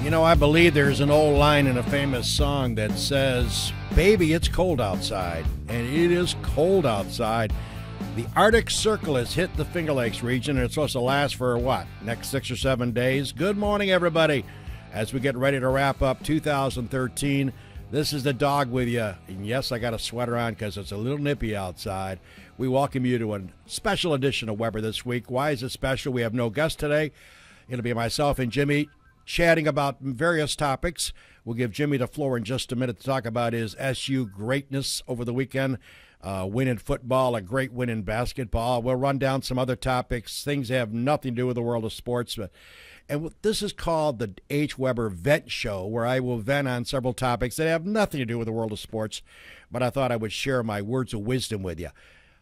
You know, I believe there's an old line in a famous song that says, "Baby, it's cold outside," and it is cold outside. The Arctic Circle has hit the Finger Lakes region, and it's supposed to last for, what, next 6 or 7 days? Good morning, everybody. As we get ready to wrap up 2013, this is the dog with you. And yes, I got a sweater on because it's a little nippy outside. We welcome you to a special edition of Weber this week. Why is it special? We have no guest today. It'll be myself and Jimmy chatting about various topics. We'll give Jimmy the floor in just a minute to talk about his SU greatness over the weekend. Win in football, a great win in basketball. We'll run down some other topics, things that have nothing to do with the world of sports. And this is called the H. Weber Vent Show, where I will vent on several topics that have nothing to do with the world of sports, but I thought I would share my words of wisdom with you.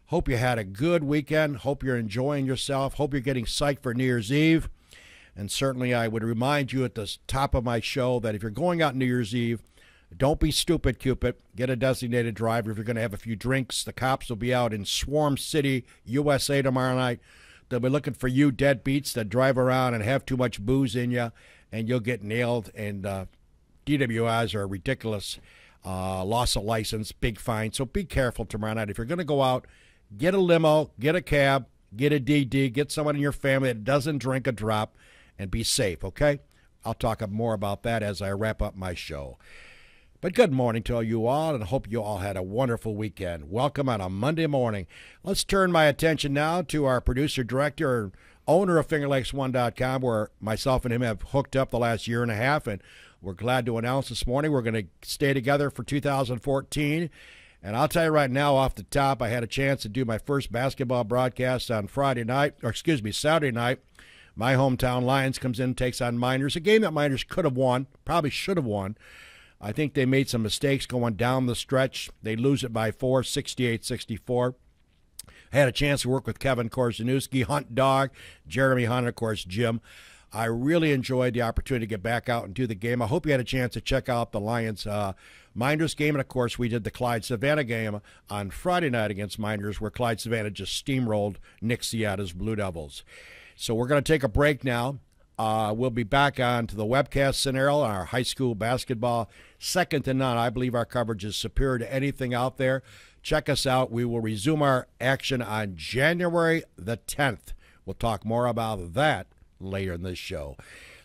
Hope you had a good weekend. Hope you're enjoying yourself. Hope you're getting psyched for New Year's Eve. And certainly I would remind you at the top of my show that if you're going out New Year's Eve, don't be stupid, Cupid. Get a designated driver if you're going to have a few drinks. The cops will be out in Swarm City, USA tomorrow night. They'll be looking for you deadbeats that drive around and have too much booze in you, and you'll get nailed. And DWIs are ridiculous. Loss of license, big fine. So be careful tomorrow night. If you're going to go out, get a limo, get a cab, get a DD, get someone in your family that doesn't drink a drop, and be safe, okay? I'll talk more about that as I wrap up my show. But good morning to you all, and I hope you all had a wonderful weekend. Welcome on a Monday morning. Let's turn my attention now to our producer, director, owner of FingerLakes1.com, where myself and him have hooked up the last year and a half, and we're glad to announce this morning we're going to stay together for 2014. And I'll tell you right now, off the top, I had a chance to do my first basketball broadcast on Saturday night. My hometown Lions comes in and takes on Miners, a game that Miners could have won, probably should have won. I think they made some mistakes going down the stretch. They lose it by 4, 68-64. I had a chance to work with Kevin Korzenewski, Hunt Dog, Jeremy Hunt, and, of course, Jim. I really enjoyed the opportunity to get back out and do the game. I hope you had a chance to check out the Lions Miners game. And, of course, we did the Clyde-Savannah game on Friday night against Miners, where Clyde-Savannah just steamrolled Nick Ciata's Blue Devils. So we're going to take a break now. We'll be back on to the webcast scenario, our high school basketball. Second to none. I believe our coverage is superior to anything out there. Check us out. We will resume our action on January the 10th. We'll talk more about that later in this show.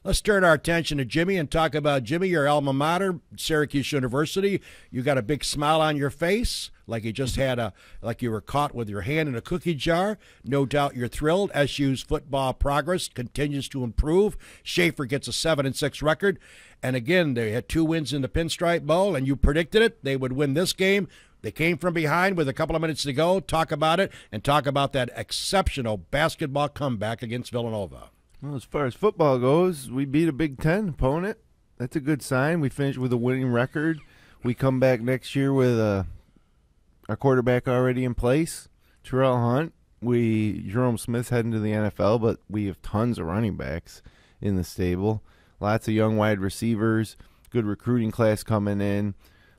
Let's turn our attention to Jimmy and talk about, Jimmy, your alma mater, Syracuse University. You got a big smile on your face, like you just had like you were caught with your hand in a cookie jar. No doubt you're thrilled. SU's football progress continues to improve. Schaefer gets a 7-6 record. And again, they had 2 wins in the Pinstripe Bowl, and you predicted it. They would win this game. They came from behind with a couple of minutes to go. Talk about it, and talk about that exceptional basketball comeback against Villanova. Well, as far as football goes, we beat a Big Ten opponent. That's a good sign. We finished with a winning record. We come back next year with our quarterback already in place, Terrell Hunt. Jerome Smith's heading to the NFL, but we have tons of running backs in the stable. Lots of young wide receivers, good recruiting class coming in.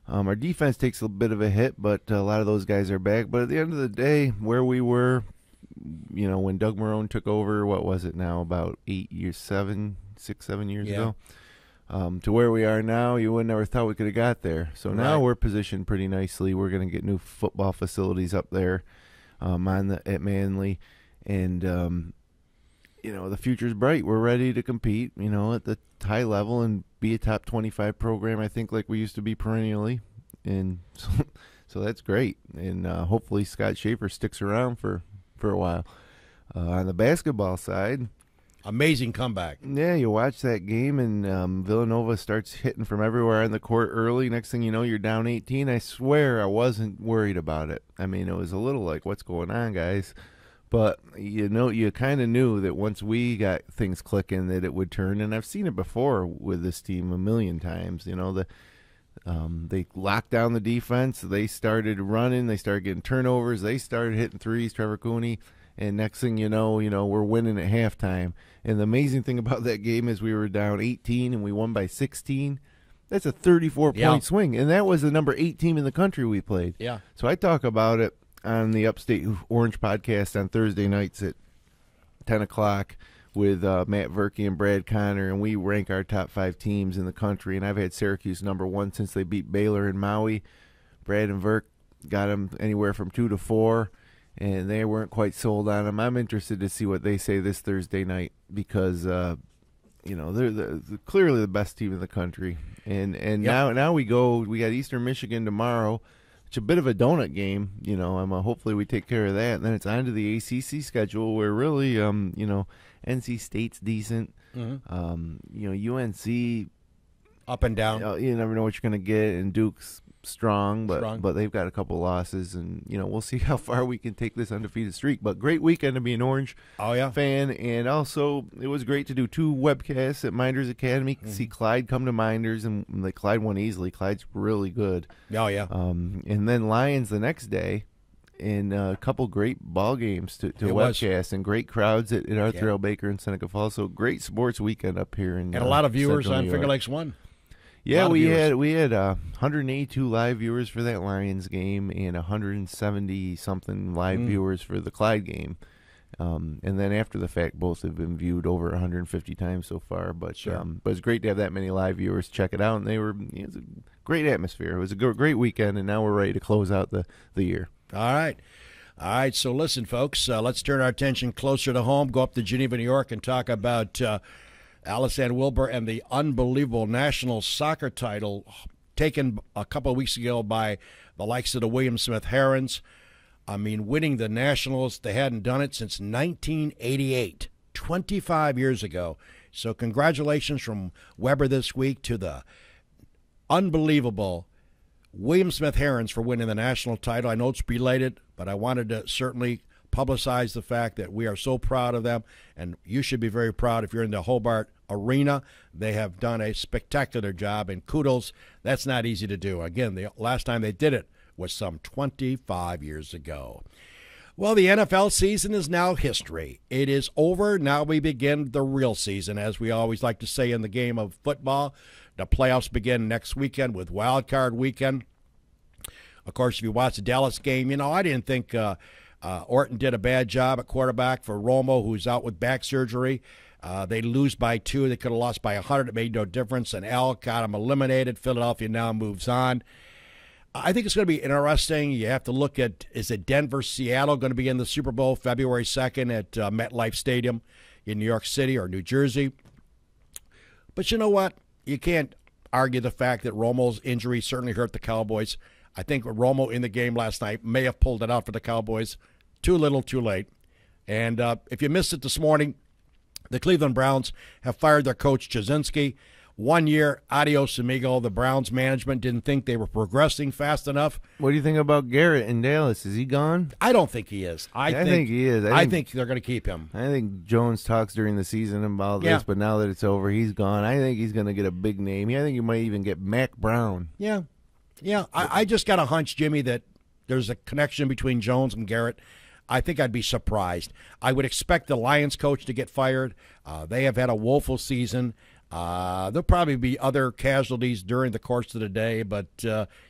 Our defense takes a bit of a hit, but a lot of those guys are back. But at the end of the day, where we were, when Doug Marrone took over, what was it now, about 7 years ago, to where we are now, you would never thought we could have got there. So now we're positioned pretty nicely. We're going to get new football facilities up there at Manly, and the future's bright. We're ready to compete, at the high level and be a top 25 program, I think, like we used to be perennially, and so that's great. And hopefully Scott Schaefer sticks around for a while. On the basketball side, amazing comeback. Yeah, you watch that game, and Villanova starts hitting from everywhere in the court early. Next thing you know, you're down 18. I swear I wasn't worried about it. I mean, it was a little like, what's going on, guys? But, you kind of knew that once we got things clicking that it would turn, and I've seen it before with this team a million times. They locked down the defense. They started running. They started getting turnovers. They started hitting threes, Trevor Cooney. And next thing you know, we're winning at halftime. And the amazing thing about that game is we were down 18 and we won by 16. That's a 34-point swing. And that was the number 8 team in the country we played. Yeah. So I talk about it on the Upstate Orange podcast on Thursday nights at 10 o'clock with Matt Verke and Brad Connor, and we rank our top 5 teams in the country. And I've had Syracuse #1 since they beat Baylor and Maui. Brad and Verke got them anywhere from 2 to 4, and they weren't quite sold on them. I'm interested to see what they say this Thursday night because they're clearly the best team in the country. And Yep. now we got Eastern Michigan tomorrow. It's a bit of a donut game, hopefully we take care of that, and then it's on to the ACC schedule where really, NC State's decent. UNC Up and down. you never know what you're going to get, and Duke's strong, Strong. but they've got a couple losses, and we'll see how far we can take this undefeated streak. But great weekend to be an Orange fan, and also it was great to do 2 webcasts at Minders Academy. See Clyde come to Minders, and Clyde won easily. Clyde's really good. Oh yeah. And then Lions the next day, and a couple great ball games to webcast, and great crowds at Arthur L. Baker and Seneca Falls. So great sports weekend up here, and a lot of viewers Central on New York. Finger Lakes 1. Yeah, we had 182 live viewers for that Lions game and 170 something live viewers for the Clyde game. And then after the fact, both have been viewed over 150 times so far. But but it's great to have that many live viewers check it out, and it was a great atmosphere. It was a great weekend, and now we're ready to close out the year. All right. So listen, folks, let's turn our attention closer to home. Go up to Geneva, New York, and talk about Alice Ann Wilbur and the unbelievable national soccer title taken a couple of weeks ago by the likes of the William Smith Herons. I mean, winning the Nationals, they hadn't done it since 1988, 25 years ago. So congratulations from Weber this week to the unbelievable William Smith Herons for winning the national title. I know it's belated, but I wanted to certainly publicize the fact that we are so proud of them, and you should be very proud if you're in the Hobart arena. They have done a spectacular job, and kudos. That's not easy to do. Again, the last time they did it was some 25 years ago. Well, the NFL season is now history. It is over. Now we begin the real season, as we always like to say in the game of football. The playoffs begin next weekend with Wild Card Weekend. Of course, if you watch the Dallas game, I didn't think Orton did a bad job at quarterback for Romo, who's out with back surgery. They lose by 2. They could have lost by 100. It made no difference, and Al got them eliminated. Philadelphia now moves on. I think it's going to be interesting. You have to look at, is it Denver-Seattle going to be in the Super Bowl February 2nd at MetLife Stadium in New York City or New Jersey? But you know what? You can't argue the fact that Romo's injury certainly hurt the Cowboys. I think Romo in the game last night may have pulled it out for the Cowboys. Too little, too late. And if you missed it this morning, the Cleveland Browns have fired their coach, Jasinski. 1 year, adios amigo. The Browns management didn't think they were progressing fast enough. What do you think about Garrett in Dallas? Is he gone? I don't think he is. I think he is. I think they're going to keep him. I think Jones talks during the season about this, but now that it's over, he's gone. I think he's going to get a big name. I think he might even get Mac Brown. Yeah. I just got a hunch, Jimmy, that there's a connection between Jones and Garrett. I think I'd be surprised. I would expect the Lions coach to get fired. They have had a woeful season. There'll probably be other casualties during the course of the day, but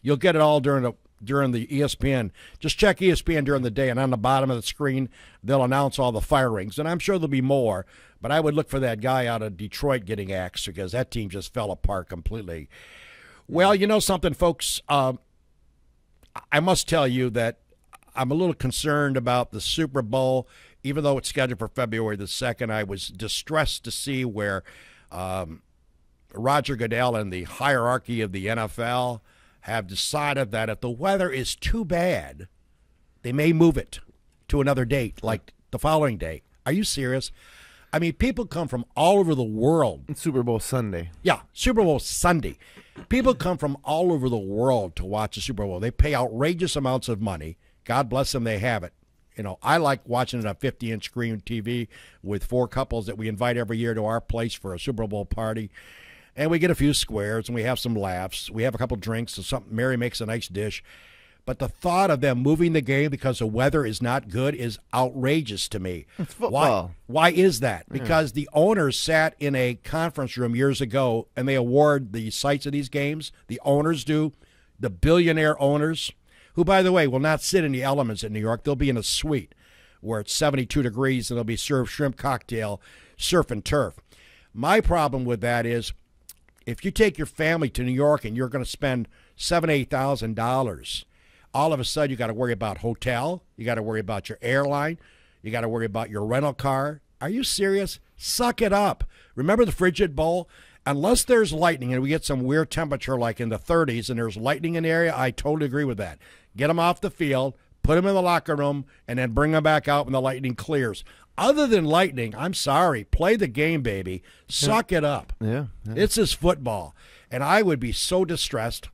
you'll get it all during the ESPN. Just check ESPN during the day, and on the bottom of the screen, they'll announce all the firings, and I'm sure there'll be more, but I would look for that guy out of Detroit getting axed because that team just fell apart completely. Well, you know something, folks? I must tell you that I'm a little concerned about the Super Bowl. Even though it's scheduled for February the 2nd, I was distressed to see where Roger Goodell and the hierarchy of the NFL have decided that if the weather is too bad, they may move it to another date, like the following day. Are you serious? I mean, people come from all over the world. It's Super Bowl Sunday. Yeah, Super Bowl Sunday. People come from all over the world to watch the Super Bowl. They pay outrageous amounts of money. God bless them, they have it. I like watching it on 50-inch screen TV with 4 couples that we invite every year to our place for a Super Bowl party. And we get a few squares, and we have some laughs. We have a couple drinks, and Mary makes a nice dish. But the thought of them moving the game because the weather is not good is outrageous to me. It's football. Why is that? Because the owners sat in a conference room years ago, and they award the sites of these games. The owners do, the billionaire owners, who, by the way, will not sit in the elements in New York. They'll be in a suite where it's 72 degrees, and they'll be served shrimp cocktail surf and turf. My problem with that is if you take your family to New York and you're going to spend $7,000-8,000, all of a sudden you got to worry about hotel, you got to worry about your airline, you got to worry about your rental car. Are you serious? Suck it up. Remember the frigid bowl? Unless there's lightning and we get some weird temperature like in the 30s and there's lightning in the area, I totally agree with that. Get them off the field, put them in the locker room, and then bring them back out when the lightning clears. Other than lightning, I'm sorry, play the game, baby. Suck it up. Yeah. It's just football. And I would be so distressed.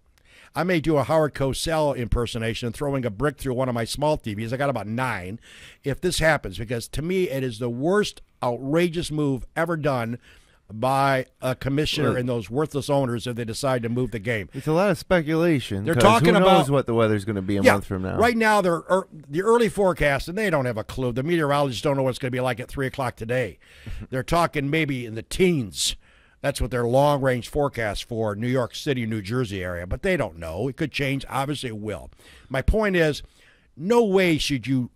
I may do a Howard Cosell impersonation and throwing a brick through one of my small TVs. I got about 9 if this happens, because to me it is the worst outrageous move ever done by a commissioner and those worthless owners if they decide to move the game. It's a lot of speculation. They're talking who knows about what the weather's going to be a month from now. Right now, the early forecast, and they don't have a clue. The meteorologists don't know what it's going to be like at 3 o'clock today. They're talking maybe in the teens. That's what their long-range forecast for New York City, New Jersey area. But they don't know. It could change. Obviously, it will. My point is, no way should you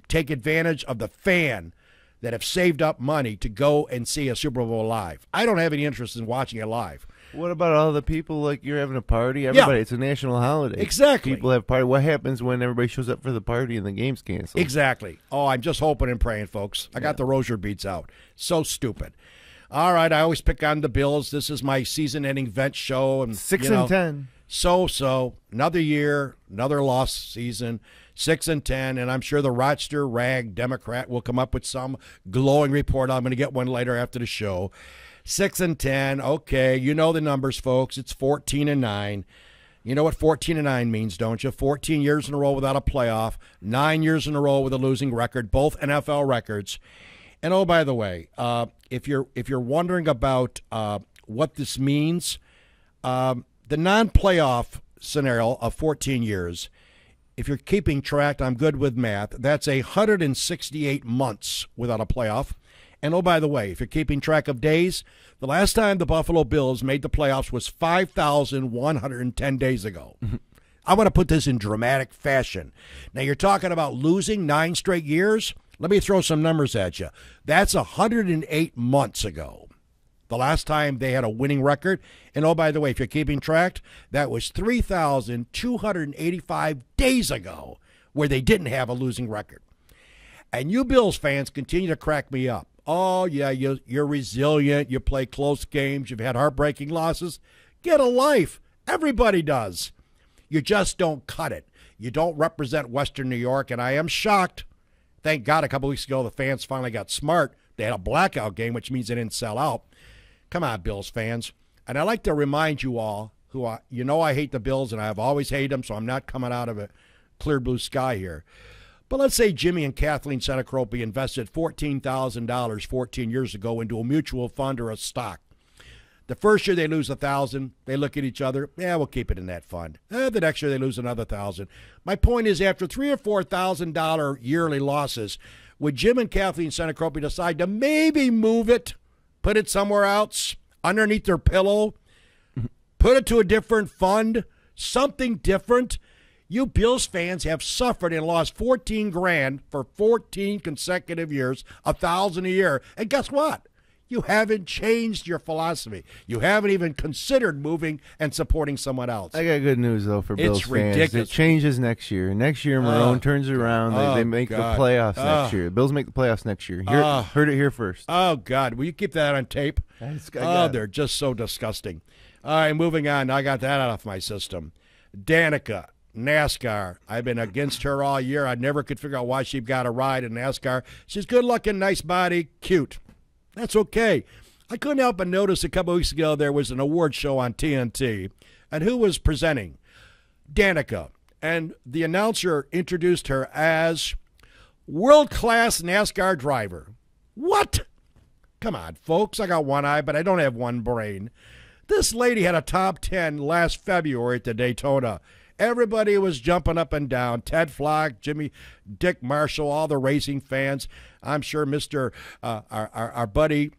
take advantage of the fan that have saved up money to go and see a Super Bowl live. I don't have any interest in watching it live. What about all the people, like you're having a party? Everybody, It's a national holiday. Exactly. People have party. What happens when everybody shows up for the party and the game's canceled? Exactly. Oh, I'm just hoping and praying, folks. I got the Rozier beats out. So stupid. All right, I always pick on the Bills. This is my season-ending vent show. And 6-10. So. Another year, another lost season, 6-10, and I'm sure the Rochester Rag Democrat will come up with some glowing report. I'm going to get one later after the show. 6-10, okay, you know the numbers, folks. It's 14-9. You know what 14-9 means, don't you? 14 years in a row without a playoff, 9 years in a row with a losing record, both NFL records. And oh, by the way, if you're wondering about what this means, the non-playoff scenario of 14 years, if you're keeping track, I'm good with math, that's 168 months without a playoff. And oh, by the way, if you're keeping track of days, the last time the Buffalo Bills made the playoffs was 5,110 days ago. I want to put this in dramatic fashion. Now, you're talking about losing 9 straight years? Let me throw some numbers at you. That's 108 months ago, the last time they had a winning record. And oh, by the way, if you're keeping track, that was 3,285 days ago where they didn't have a losing record. And you Bills fans continue to crack me up. Oh, yeah, you're resilient. You play close games. You've had heartbreaking losses. Get a life. Everybody does. You just don't cut it. You don't represent Western New York, and I am shocked. Thank God a couple weeks ago the fans finally got smart. They had a blackout game, which means they didn't sell out. Come on, Bills fans. And I'd like to remind you all, I hate the Bills, and I've always hated them, so I'm not coming out of a clear blue sky here. But let's say Jimmy and Kathleen Senecrope invested $14,000 14 years ago into a mutual fund or a stock. The first year they lose $1,000. They look at each other. Yeah, we'll keep it in that fund. The next year they lose another $1,000. My point is, after $3,000 or $4,000 yearly losses, would Jim and Kathleen Senecrope decide to maybe move it, put it somewhere else, underneath their pillow, put it to a different fund, something different? You Bills fans have suffered and lost $14,000 for 14 consecutive years, $1,000 a year. And guess what? You haven't changed your philosophy. You haven't even considered moving and supporting someone else. I got good news, though, for Bills fans. Ridiculous. It changes next year. Next year, Marone turns around. They make the playoffs next year. The Bills make the playoffs next year. Heard it here first. Oh, God. Will you keep that on tape? They're just so disgusting. All right, moving on. I got that out of my system. Danica, NASCAR. I've been against her all year. I never could figure out why she got a ride in NASCAR. She's good-looking, nice body, cute. That's okay. I couldn't help but notice a couple weeks ago there was an award show on TNT, and who was presenting? Danica. And the announcer introduced her as world-class NASCAR driver. What? Come on, folks. I got one eye, but I don't have one brain. This lady had a top 10 last February at the Daytona. Everybody was jumping up and down. Ted Flock, Dick Marshall, all the racing fans. I'm sure our buddy,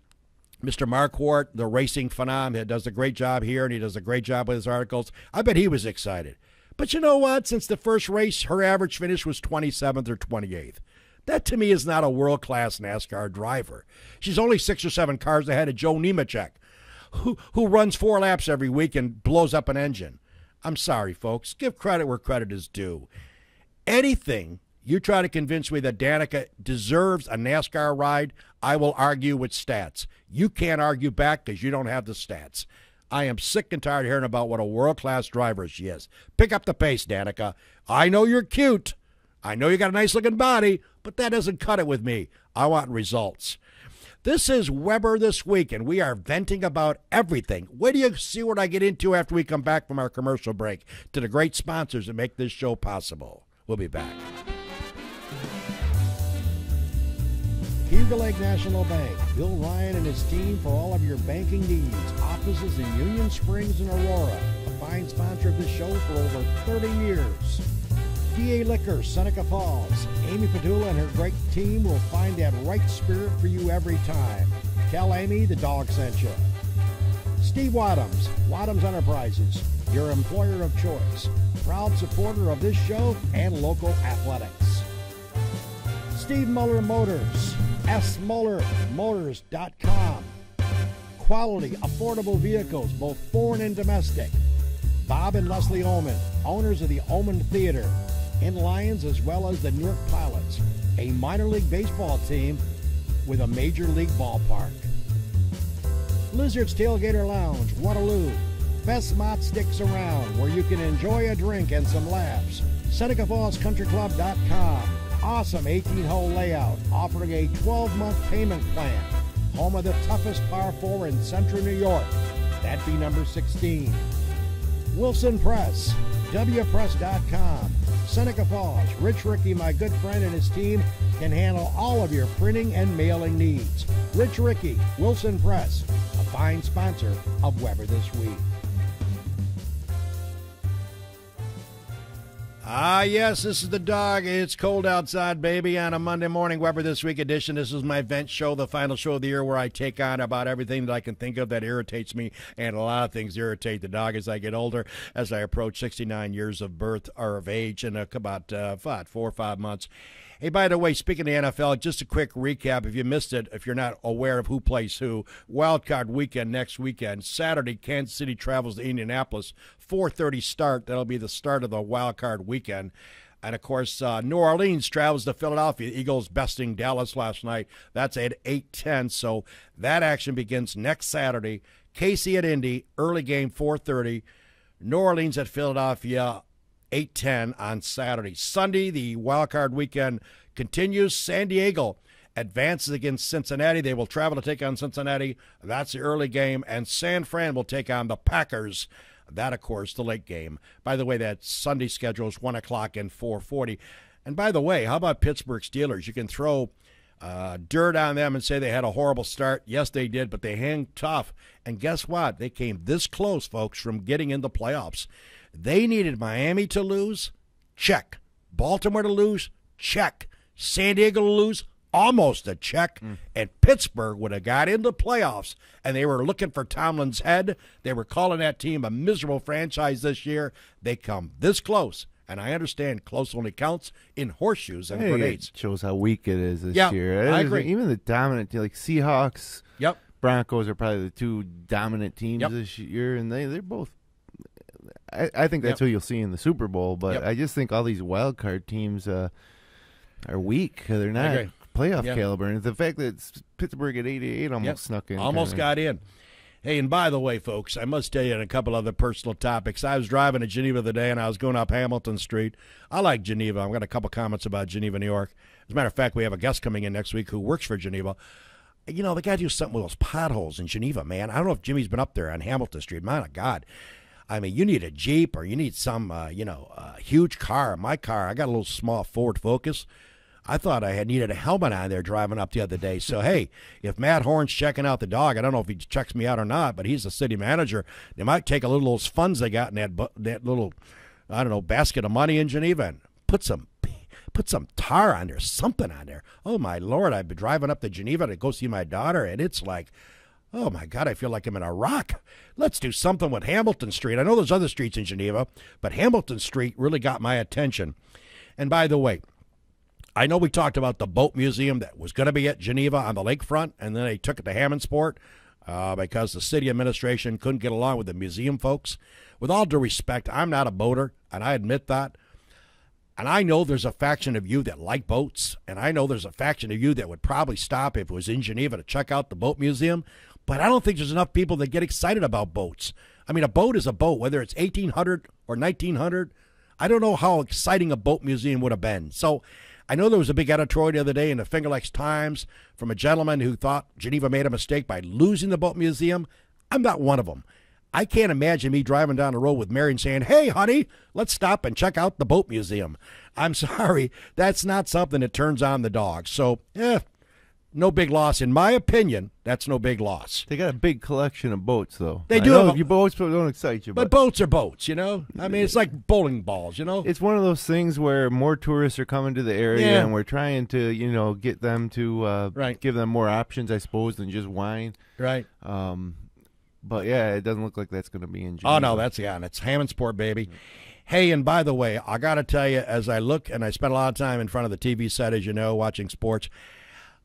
Mr. Marquardt, the racing phenom, does a great job here, and he does a great job with his articles. I bet he was excited. But you know what? Since the first race, her average finish was 27th or 28th. That to me is not a world-class NASCAR driver. She's only 6 or 7 cars ahead of Joe Nemechek, who runs 4 laps every week and blows up an engine. I'm sorry, folks. Give credit where credit is due. Anything you try to convince me that Danica deserves a NASCAR ride, I will argue with stats. You can't argue back because you don't have the stats. I am sick and tired of hearing about what a world-class driver she is. Pick up the pace, Danica. I know you're cute. I know you got a nice-looking body, but that doesn't cut it with me. I want results. This is Weber This Week, and we are venting about everything. Wait till you see what I get into after we come back from our commercial break to the great sponsors that make this show possible. We'll be back. Eagle Lake National Bank. Bill Ryan and his team for all of your banking needs. Offices in Union Springs and Aurora. A fine sponsor of this show for over 30 years. DA Liquor, Seneca Falls. Amy Padula and her great team will find that right spirit for you every time. Tell Amy the dog sent you. Steve Wadhams, Wadhams Enterprises, your employer of choice. Proud supporter of this show and local athletics. Steve Muller Motors, smullermotors.com. Quality, affordable vehicles, both foreign and domestic. Bob and Leslie Oman, owners of the Oman Theater, in Lions as well as the Newark Pilots, a minor league baseball team with a major league ballpark. Lizard's Tailgater Lounge, Waterloo, best mott sticks around where you can enjoy a drink and some laughs. SenecaFallsCountryClub.com, awesome 18-hole layout, offering a 12-month payment plan. Home of the toughest par 4 in central New York. That'd be number 16. Wilson Press, WPress.com. Seneca Falls, Rich Ricky, my good friend, and his team can handle all of your printing and mailing needs. Rich Ricky, Wilson Press, a fine sponsor of Weber This Week. Ah, yes, this is the dog. It's cold outside, baby, on a Monday morning Weber This Week edition. This is my vent show, the final show of the year, where I take on about everything that I can think of that irritates me, and a lot of things irritate the dog as I get older, as I approach 69 years of birth or of age in about 4 or 5 months. Hey, by the way, speaking of the NFL, just a quick recap. If you missed it, if you're not aware of who plays who, Wild Card Weekend next weekend. Saturday, Kansas City travels to Indianapolis. 4:30 start. That'll be the start of the Wild Card Weekend. And, of course, New Orleans travels to Philadelphia. The Eagles besting Dallas last night. That's at 8:10. So that action begins next Saturday. KC at Indy, early game, 4:30. New Orleans at Philadelphia, 8:10 on Saturday. Sunday, the Wild Card Weekend continues. San Diego advances against Cincinnati. They will travel to take on Cincinnati. That's the early game. And San Fran will take on the Packers. That, of course, the late game. By the way, that Sunday schedule is 1 o'clock and 4:40. And by the way, how about Pittsburgh Steelers? You can throw dirt on them and say they had a horrible start. Yes, they did, but they hang tough. And guess what? They came this close, folks, from getting in the playoffs. They needed Miami to lose. Check. Baltimore to lose. Check. San Diego to lose. Almost a check. And Pittsburgh would have got into playoffs, and they were looking for Tomlin's head. They were calling that team a miserable franchise this year. They come this close. And I understand close only counts in horseshoes and grenades. It shows how weak it is this year. I agree. Even the dominant, like Seahawks, Yep. Broncos are probably the two dominant teams this year, and they're both. I think that's who you'll see in the Super Bowl, but I just think all these wild card teams are weak. They're not playoff caliber, and the fact that Pittsburgh at 88 almost snuck in. Almost got in. Hey, and by the way, folks, I must tell you on a couple other personal topics. I was driving to Geneva the day, and I was going up Hamilton Street. I like Geneva. I've got a couple comments about Geneva, New York. As a matter of fact, we have a guest coming in next week who works for Geneva. You know, they got to do something with those potholes in Geneva, man. I don't know if Jimmy's been up there on Hamilton Street. My God. I mean, you need a Jeep or you need some, huge car. My car, I got a little small Ford Focus. I thought I had needed a helmet on there driving up the other day. So, hey, if Matt Horn's checking out the dog, I don't know if he checks me out or not, but he's the city manager. They might take a little of those funds they got in that little, basket of money in Geneva and put some tar on there, something on there. Oh, my Lord, I've been driving up to Geneva to go see my daughter, and it's like, oh, my God, I feel like I'm in Iraq. Let's do something with Hamilton Street. I know there's other streets in Geneva, but Hamilton Street really got my attention. And by the way, I know we talked about the boat museum that was going to be at Geneva on the lakefront, and then they took it to Hammondsport because the city administration couldn't get along with the museum folks. With all due respect, I'm not a boater, and I admit that. And I know there's a faction of you that like boats, and I know there's a faction of you that would probably stop if it was in Geneva to check out the boat museum, but I don't think there's enough people that get excited about boats. I mean, a boat is a boat, whether it's 1800 or 1900. I don't know how exciting a boat museum would have been. So I know there was a big editorial the other day in the Finger Lakes Times from a gentleman who thought Geneva made a mistake by losing the boat museum. I'm not one of them. I can't imagine me driving down the road with Mary and saying, hey, honey, let's stop and check out the boat museum. I'm sorry, that's not something that turns on the dog. So, no big loss. In my opinion, that's no big loss. They got a big collection of boats, though. They do. Your boats don't excite you. But boats are boats, you know? I mean, it's like bowling balls, you know? It's one of those things where more tourists are coming to the area, and we're trying to, get them to give them more options, I suppose, than just wine. Right. But, yeah, it doesn't look like that's going to be in Geneva. Oh, no, it's Hammondsport, baby. Hey, and by the way, I got to tell you, as I look, and I spend a lot of time in front of the TV set, as you know, watching sports,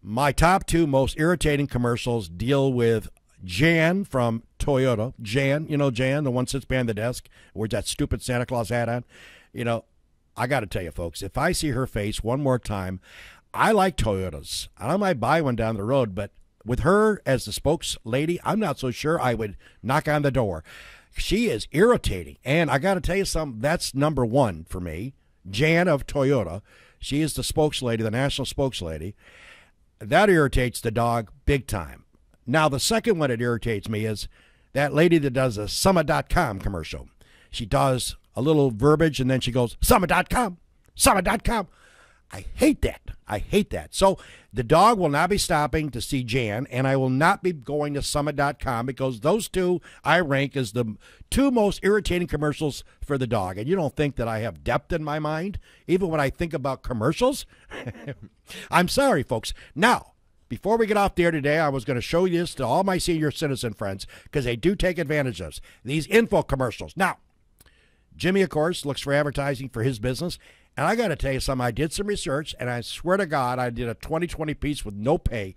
my top two most irritating commercials deal with Jan from Toyota. Jan, you know Jan, the one sits behind the desk, wears that stupid Santa Claus hat on. You know, I got to tell you, folks, if I see her face one more time, I like Toyotas. I might buy one down the road, but with her as the spokeslady, I'm not so sure I would knock on the door. She is irritating. And I got to tell you something, that's number one for me. Jan of Toyota. She is the spokeslady, the national spokeslady. That irritates the dog big time. Now, the second one that irritates me is that lady that does a Summit.com commercial. She does a little verbiage, and then she goes, Summit.com, Summit.com. I hate that. I hate that. So the dog will not be stopping to see Jan, and I will not be going to Summit.com because those two I rank as the two most irritating commercials for the dog. And you don't think that I have depth in my mind, even when I think about commercials? I'm sorry, folks. Now, before we get off the air today, I was going to show you this to all my senior citizen friends because they do take advantage of this. These info commercials. Now, Jimmy, of course, looks for advertising for his business. And I got to tell you something. I did some research, and I swear to God, I did a 20/20 piece with no pay.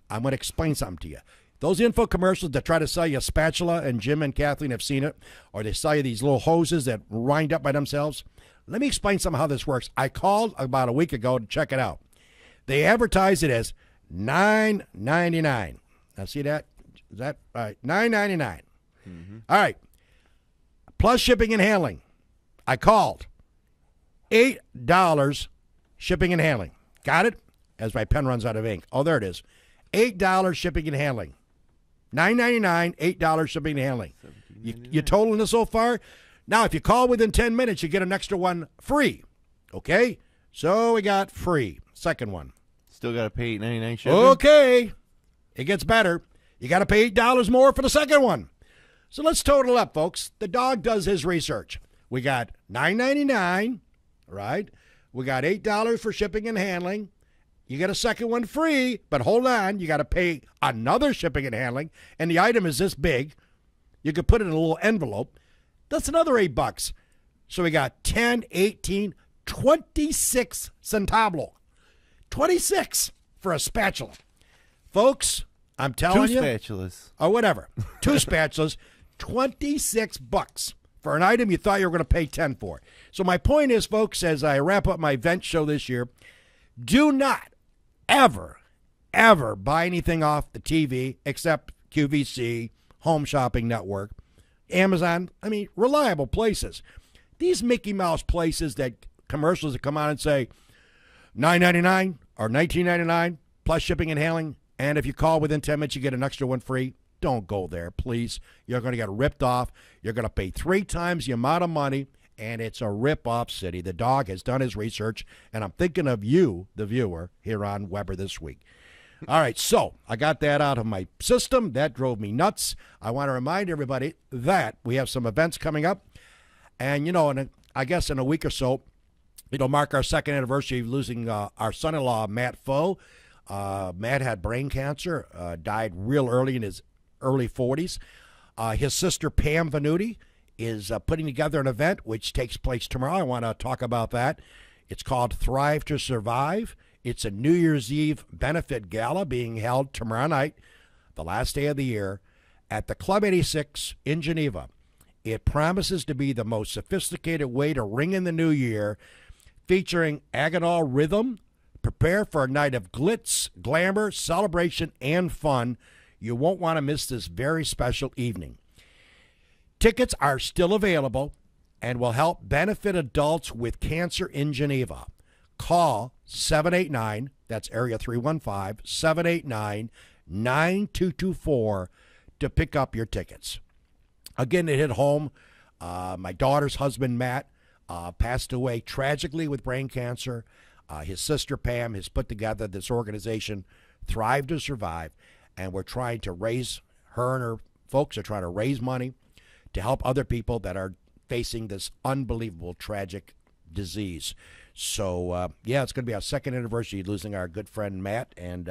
I'm going to explain something to you. Those info commercials that try to sell you a spatula, and Jim and Kathleen have seen it, or they sell you these little hoses that wind up by themselves. Let me explain some how this works. I called about a week ago to check it out. They advertise it as $9.99. Now, see that? Is that all right? $9.99. Mm-hmm. All right. Plus shipping and handling. I called. $8 shipping and handling. Got it? As my pen runs out of ink. Oh, there it is. $8 shipping and handling. $9.99, $8 shipping and handling. You totaling this so far? Now, if you call within 10 minutes, you get an extra one free. Okay? So we got free. Second one. Still got to pay $8.99 shipping? Okay. It gets better. You got to pay $8 more for the second one. So let's total up, folks. The dog does his research. We got $9.99. Right? We got $8 for shipping and handling. You get a second one free, but hold on. You got to pay another shipping and handling, and the item is this big. You could put it in a little envelope. That's another $8. So we got 10, 18, 26 centavos. 26 for a spatula. Folks, I'm telling you. Two spatulas. Or whatever. Two spatulas, $26. For an item you thought you were going to pay 10 for. So my point is, folks, as I wrap up my vent show this year, do not ever, ever buy anything off the TV except QVC, Home Shopping Network, Amazon. I mean, reliable places. These Mickey Mouse places that commercials that come out and say $9.99 or $19.99 plus shipping and handling, and if you call within 10 minutes, you get an extra one free. Don't go there, please. You're going to get ripped off. You're going to pay 3 times the amount of money, and it's a rip-off city. The dog has done his research, and I'm thinking of you, the viewer, here on Weber This Week. All right, so I got that out of my system. That drove me nuts. I want to remind everybody that we have some events coming up, and, I guess in a week or so, it'll mark our second anniversary of losing our son-in-law, Matt Foe. Matt had brain cancer, died real early in his early 40s. His sister, Pam Venuti, is putting together an event which takes place tomorrow. I want to talk about that. It's called Thrive to Survive. It's a New Year's Eve benefit gala being held tomorrow night, the last day of the year, at the Club 86 in Geneva. It promises to be the most sophisticated way to ring in the new year, featuring Agonal rhythm. Prepare for a night of glitz, glamour, celebration, and fun. You won't want to miss this very special evening. Tickets are still available and will help benefit adults with cancer in Geneva. Call 789, that's area 315, 789-9224 to pick up your tickets. Again, it hit home. My daughter's husband, Matt, passed away tragically with brain cancer. His sister, Pam, has put together this organization, Thrive to Survive, and we're trying to raise, her and her folks are trying to raise money to help other people that are facing this unbelievable, tragic disease. So, it's going to be our second anniversary losing our good friend Matt, and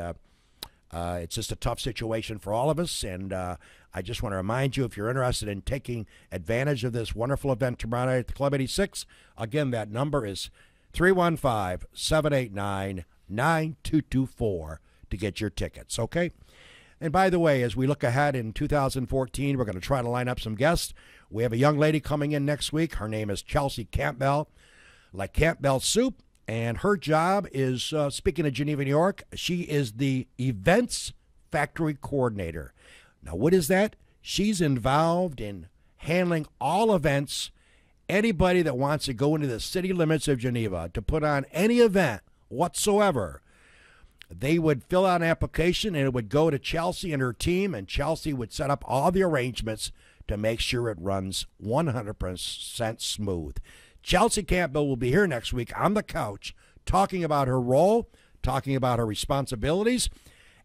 it's just a tough situation for all of us. And I just want to remind you, if you're interested in taking advantage of this wonderful event tomorrow night at the Club 86, again, that number is 315-789-9224 to get your tickets, okay? And by the way, as we look ahead in 2014, we're going to try to line up some guests. We have a young lady coming in next week. Her name is Chelsea Campbell, like Campbell Soup, and her job is, speaking of Geneva, New York, she is the Events Factory Coordinator. Now, what is that? She's involved in handling all events. Anybody that wants to go into the city limits of Geneva to put on any event whatsoever, they would fill out an application and it would go to Chelsea and her team, and Chelsea would set up all the arrangements to make sure it runs 100% smooth. Chelsea Campbell will be here next week on the couch talking about her role, talking about her responsibilities.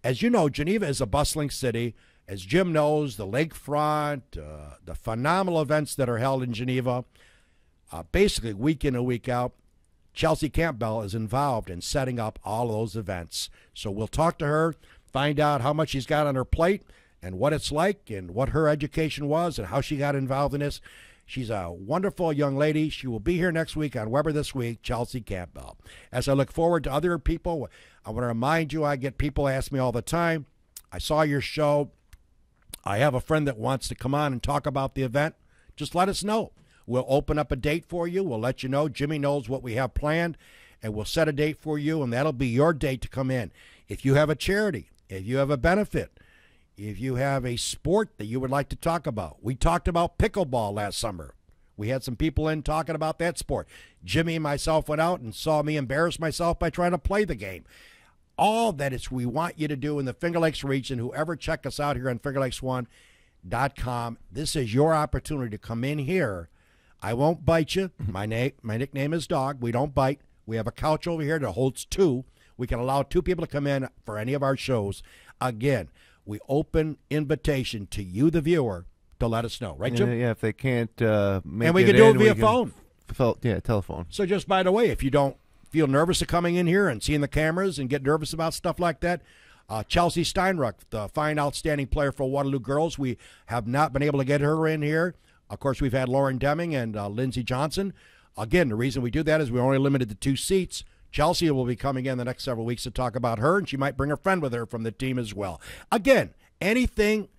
As you know, Geneva is a bustling city. As Jim knows, the lakefront, the phenomenal events that are held in Geneva, basically week in and week out, Chelsea Campbell is involved in setting up all of those events. So we'll talk to her, find out how much she's got on her plate and what it's like and what her education was and how she got involved in this. She's a wonderful young lady. She will be here next week on Weber This Week, Chelsea Campbell. As I look forward to other people, I want to remind you, I get people ask me all the time, I saw your show. I have a friend that wants to come on and talk about the event. Just let us know. We'll open up a date for you. We'll let you know. Jimmy knows what we have planned, and we'll set a date for you, and that'll be your date to come in. If you have a charity, if you have a benefit, if you have a sport that you would like to talk about. We talked about pickleball last summer. We had some people in talking about that sport. Jimmy and myself went out and saw me embarrass myself by trying to play the game. All that is we want you to do in the Finger Lakes region, whoever check us out here on FingerLakes1.com, this is your opportunity to come in here. I won't bite you. My nickname is Dog. We don't bite. We have a couch over here that holds two. We can allow two people to come in for any of our shows. Again, we open invitation to you, the viewer, to let us know. Right, Jim? Yeah, if they can't make and we can do it via phone. Telephone. So just by the way, if you don't feel nervous of coming in here and seeing the cameras and get nervous about stuff like that, Chelsea Steinruck, the fine, outstanding player for Waterloo Girls, we have not been able to get her in here. Of course, we've had Lauren Deming and Lindsey Johnson. Again, the reason we do that is we're only limited to 2 seats. Chelsea will be coming in the next several weeks to talk about her, and she might bring a friend with her from the team as well. Again, anything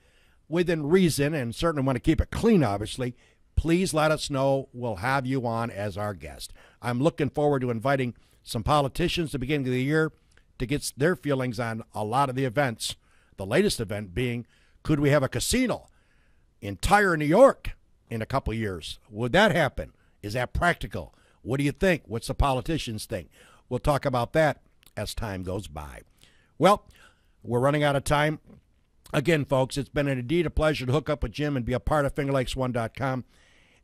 within reason, and certainly want to keep it clean, obviously, please let us know. We'll have you on as our guest. I'm looking forward to inviting some politicians at the beginning of the year to get their feelings on a lot of the events, the latest event being, could we have a casino in Tyre, New York in a couple years? Would that happen? Is that practical? What do you think? What's the politicians think? We'll talk about that as time goes by. Well, we're running out of time. Again, folks, it's been indeed a pleasure to hook up with Jim and be a part of FingerLakes1.com,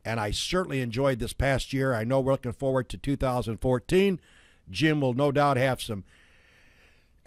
and I certainly enjoyed this past year. I know we're looking forward to 2014. Jim will no doubt have some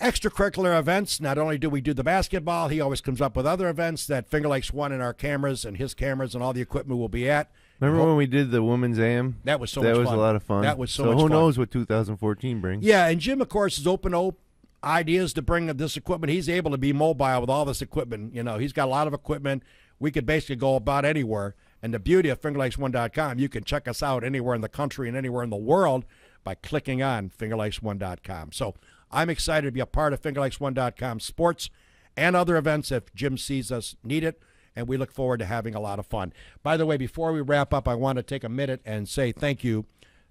extracurricular events. Not only do we do the basketball, he always comes up with other events that Finger Lakes One and our cameras and his cameras and all the equipment will be at. Remember when we did the Women's AM? That was so much fun. That was a lot of fun. That was so much fun. So who knows what 2014 brings? Yeah, and Jim, of course, is open to ideas to bring this equipment. He's able to be mobile with all this equipment. You know, he's got a lot of equipment. We could basically go about anywhere. And the beauty of FingerLakes1.com, you can check us out anywhere in the country and anywhere in the world by clicking on fingerlakes1.com. So I'm excited to be a part of fingerlakes1.com sports and other events if Jim sees us need it, and we look forward to having a lot of fun. By the way, before we wrap up, I want to take a minute and say thank you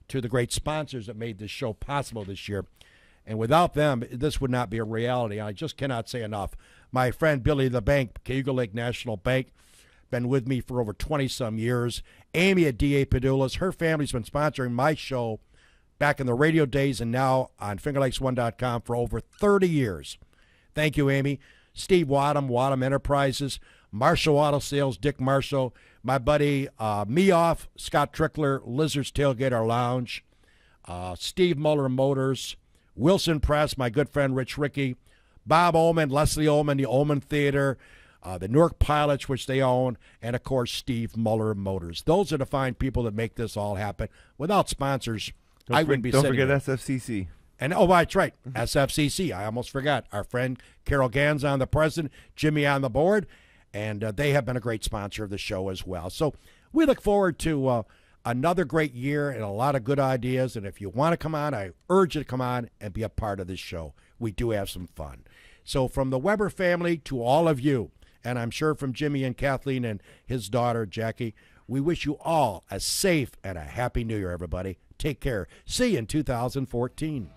to the great sponsors that made this show possible this year. And without them, this would not be a reality. I just cannot say enough. My friend Billy the Bank, Cayuga Lake National Bank, been with me for over 20-some years. Amy at D.A. Padulas, her family's been sponsoring my show back in the radio days and now on fingerlakes1.com for over 30 years. Thank you, Amy. Steve Wadham Enterprises, Marshall Auto Sales, Dick Marshall, my buddy Meoff, Scott Trickler, Lizard's Tailgater Lounge, Steve Muller Motors, Wilson Press, my good friend Rich Rickey, Bob Ullman, Leslie Ullman, the Ullman Theater, the Newark Pilots, which they own, and, of course, Steve Muller Motors. Those are the fine people that make this all happen. Without sponsors, I wouldn't be sitting here. Don't forget SFCC. And, oh, that's right, SFCC. I almost forgot. Our friend Carol Ganzon, the president, Jimmy on the board, and they have been a great sponsor of the show as well. So we look forward to another great year and a lot of good ideas. And if you want to come on, I urge you to come on and be a part of this show. We do have some fun. So from the Weber family to all of you, and I'm sure from Jimmy and Kathleen and his daughter, Jackie, we wish you all a safe and a happy New Year, everybody. Take care. See you in 2014.